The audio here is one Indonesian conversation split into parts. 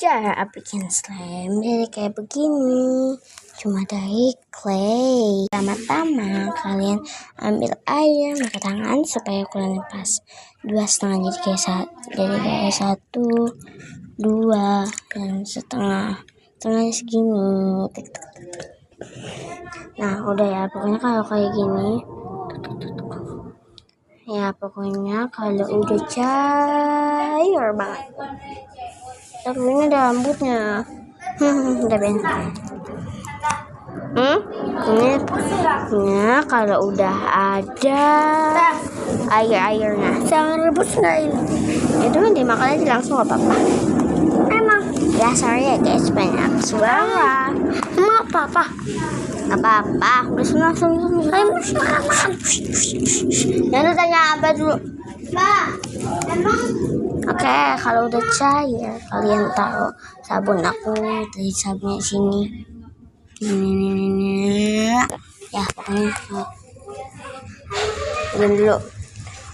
Cara bikin slime jadi kayak begini, cuma dari clay. Pertama-tama kalian ambil air pakai tangan supaya ukurannya pas 2,5, jadi kayak 1, 2 dan setengahnya segini. Nah udah ya, pokoknya kalau kayak gini ya, pokoknya kalau udah cair banget. Tapi ini ada rambutnya. Udah benar. Ini kalau udah ada air-airnya, jangan rebus nggak ini. Itu dimakan aja langsung, nggak apa-apa. Emang ya, sorry ya guys, banyak suara. Nggak apa-apa. Udah langsung. Jangan tanya apa dulu. Oke, kalau udah cair, kalian taruh sabun. Aku dari sabunnya sini. Ya, pokoknya dulu.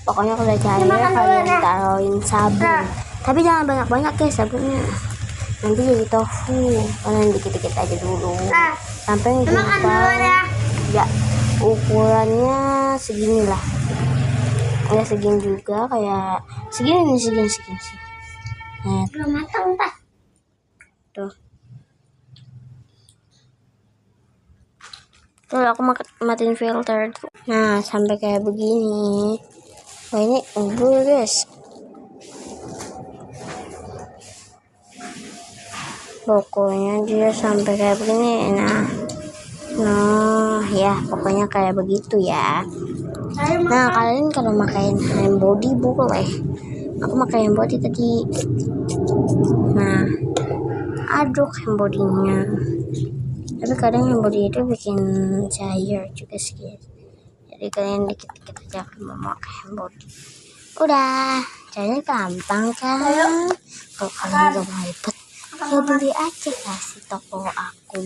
Pokoknya kalau udah cair, kalian taruhin sabun. Tapi jangan banyak-banyak ya sabunnya. Nanti jadi tofu. Kalian dikit-dikit aja dulu. Sampai ya ukurannya segini lah. Ya segini juga, kayak segini. Nah, belum matang tak? Tuh aku matiin filter. Nah sampai kayak begini. Wah ini unggul guys. Pokoknya dia sampai kayak begini. Nah ya pokoknya kayak begitu ya. Nah kalian kalau makain hand body boleh. Aku pakai hand body tadi. Nah aduk hand bodinya. Tapi kadang hand body itu bikin cair juga sih. Jadi kalian dikit-dikit aja memakai hand body. Udah, caranya gampang kan? Kalau kalian gak mau ribet, ya beli aja kasih toko aku.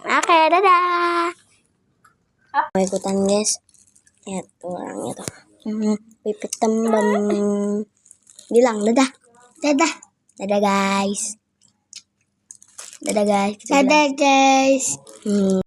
Oke, dadah. Mau ikutan guys? Ya tuh orangnya tuh. Pipit tembem. Bilang dadah guys. Dadah guys.